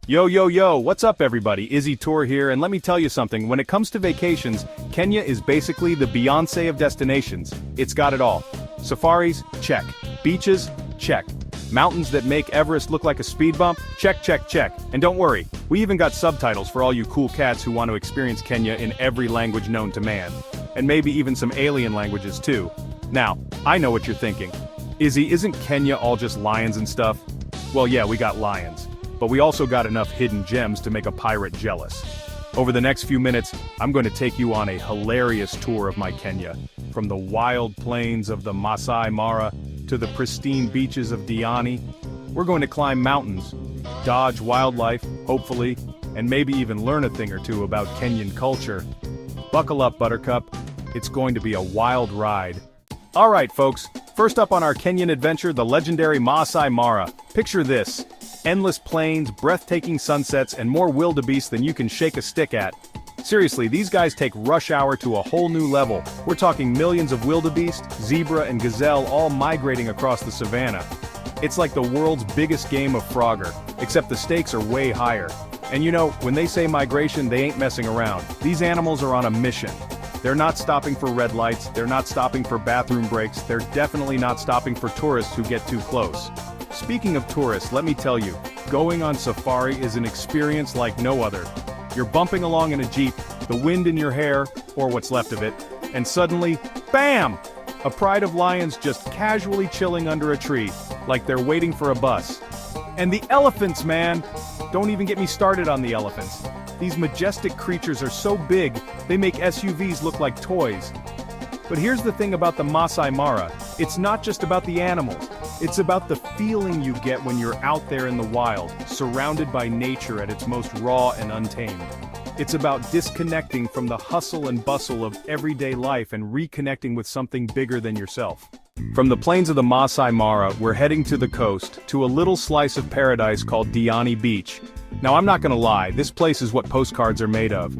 Yo, yo, yo, what's up everybody? Izzy Tour here, and let me tell you something, when it comes to vacations, Kenya is basically the Beyonce of destinations. It's got it all. Safaris? Check. Beaches? Check. Mountains that make Everest look like a speed bump? Check, check, check. And don't worry, we even got subtitles for all you cool cats who want to experience Kenya in every language known to man. And maybe even some alien languages too. Now, I know what you're thinking. Izzy, isn't Kenya all just lions and stuff? Well yeah, we got lions. But we also got enough hidden gems to make a pirate jealous. Over the next few minutes, I'm going to take you on a hilarious tour of my Kenya. From the wild plains of the Masai Mara to the pristine beaches of Diani. We're going to climb mountains, dodge wildlife, hopefully, and maybe even learn a thing or two about Kenyan culture. Buckle up, Buttercup. It's going to be a wild ride. Alright folks, first up on our Kenyan adventure, the legendary Masai Mara. Picture this. Endless plains, breathtaking sunsets, and more wildebeest than you can shake a stick at. Seriously, these guys take rush hour to a whole new level. We're talking millions of wildebeest, zebra, and gazelle all migrating across the savannah. It's like the world's biggest game of Frogger, except the stakes are way higher. And you know, when they say migration, they ain't messing around. These animals are on a mission. They're not stopping for red lights, they're not stopping for bathroom breaks, they're definitely not stopping for tourists who get too close. Speaking of tourists, let me tell you, going on safari is an experience like no other. You're bumping along in a jeep, the wind in your hair, or what's left of it, and suddenly, BAM! A pride of lions just casually chilling under a tree, like they're waiting for a bus. And the elephants, man! Don't even get me started on the elephants. These majestic creatures are so big, they make SUVs look like toys. But here's the thing about the Masai Mara, it's not just about the animals. It's about the feeling you get when you're out there in the wild, surrounded by nature at its most raw and untamed. It's about disconnecting from the hustle and bustle of everyday life and reconnecting with something bigger than yourself. From the plains of the Masai Mara, we're heading to the coast, to a little slice of paradise called Diani Beach. Now I'm not gonna lie, this place is what postcards are made of.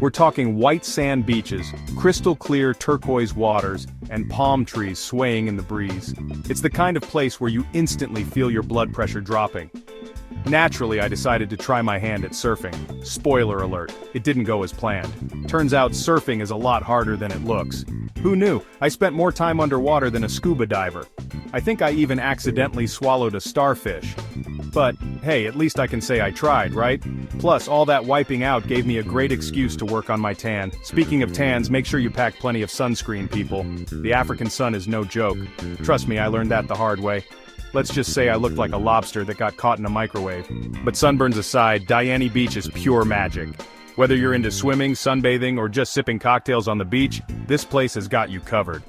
We're talking white sand beaches, crystal clear turquoise waters, and palm trees swaying in the breeze. It's the kind of place where you instantly feel your blood pressure dropping. Naturally, I decided to try my hand at surfing. Spoiler alert, it didn't go as planned. Turns out surfing is a lot harder than it looks. Who knew? I spent more time underwater than a scuba diver. I think I even accidentally swallowed a starfish. But, hey, at least I can say I tried, right? Plus, all that wiping out gave me a great excuse to work on my tan. Speaking of tans, make sure you pack plenty of sunscreen, people. The African sun is no joke. Trust me, I learned that the hard way. Let's just say I looked like a lobster that got caught in a microwave. But sunburns aside, Diani Beach is pure magic. Whether you're into swimming, sunbathing, or just sipping cocktails on the beach, this place has got you covered.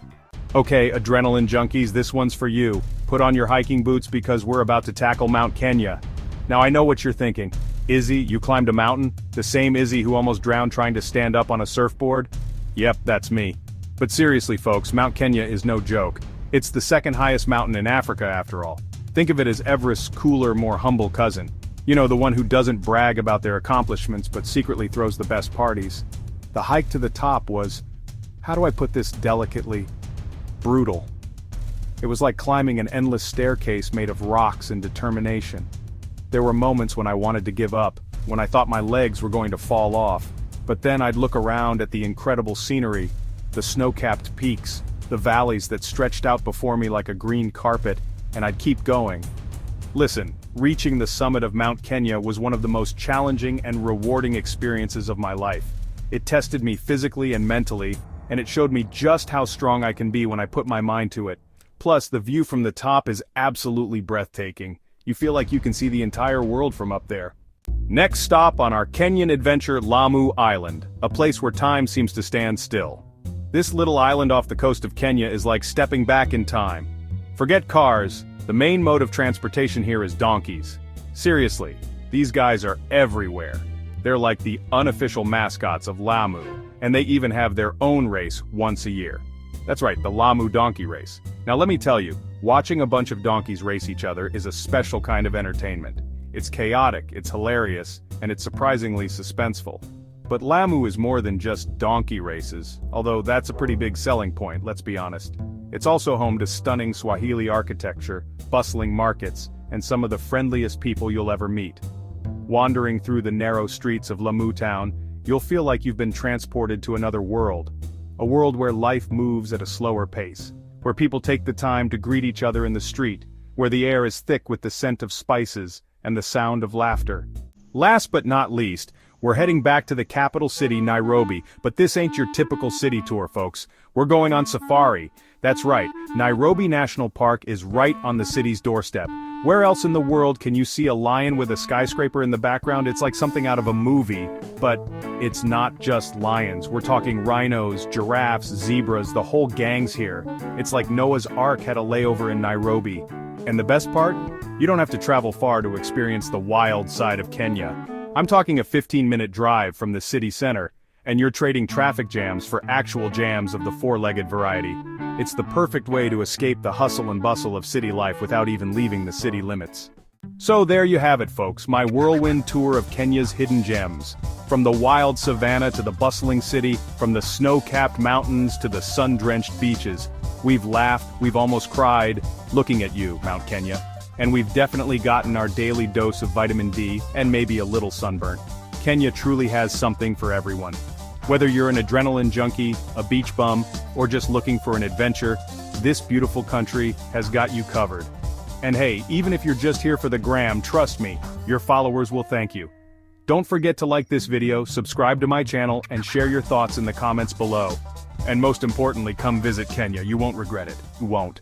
Okay, adrenaline junkies, this one's for you. Put on your hiking boots because we're about to tackle Mount Kenya. Now I know what you're thinking. Izzy, you climbed a mountain? The same Izzy who almost drowned trying to stand up on a surfboard? Yep, that's me. But seriously folks, Mount Kenya is no joke. It's the second highest mountain in Africa after all. Think of it as Everest's cooler, more humble cousin. You know, the one who doesn't brag about their accomplishments but secretly throws the best parties. The hike to the top was, how do I put this delicately, brutal. It was like climbing an endless staircase made of rocks and determination. There were moments when I wanted to give up, when I thought my legs were going to fall off. But then I'd look around at the incredible scenery, the snow-capped peaks, the valleys that stretched out before me like a green carpet, and I'd keep going. Listen, reaching the summit of Mount Kenya was one of the most challenging and rewarding experiences of my life. It tested me physically and mentally, and it showed me just how strong I can be when I put my mind to it. Plus, the view from the top is absolutely breathtaking. You feel like you can see the entire world from up there. Next stop on our Kenyan adventure, Lamu Island, a place where time seems to stand still. This little island off the coast of Kenya is like stepping back in time. Forget cars, the main mode of transportation here is donkeys. Seriously, these guys are everywhere. They're like the unofficial mascots of Lamu, and they even have their own race once a year. That's right, the Lamu donkey race. Now let me tell you, watching a bunch of donkeys race each other is a special kind of entertainment. It's chaotic, it's hilarious, and it's surprisingly suspenseful. But Lamu is more than just donkey races, although that's a pretty big selling point, let's be honest. It's also home to stunning Swahili architecture, bustling markets, and some of the friendliest people you'll ever meet. Wandering through the narrow streets of Lamu town, you'll feel like you've been transported to another world. A world where life moves at a slower pace, where people take the time to greet each other in the street, where the air is thick with the scent of spices and the sound of laughter. Last but not least, we're heading back to the capital city, Nairobi, but this ain't your typical city tour, folks. We're going on safari. That's right, Nairobi National Park is right on the city's doorstep. Where else in the world can you see a lion with a skyscraper in the background? It's like something out of a movie, but it's not just lions. We're talking rhinos, giraffes, zebras, the whole gang's here. It's like Noah's Ark had a layover in Nairobi. And the best part? You don't have to travel far to experience the wild side of Kenya. I'm talking a 15-minute drive from the city center, and you're trading traffic jams for actual jams of the four-legged variety. It's the perfect way to escape the hustle and bustle of city life without even leaving the city limits. So there you have it, folks, my whirlwind tour of Kenya's hidden gems. From the wild savanna to the bustling city, from the snow-capped mountains to the sun-drenched beaches. We've laughed, we've almost cried, looking at you, Mount Kenya. And we've definitely gotten our daily dose of vitamin D, and maybe a little sunburn. Kenya truly has something for everyone. Whether you're an adrenaline junkie, a beach bum, or just looking for an adventure, this beautiful country has got you covered. And hey, even if you're just here for the gram, trust me, your followers will thank you. Don't forget to like this video, subscribe to my channel, and share your thoughts in the comments below. And most importantly, come visit Kenya, you won't regret it. You won't.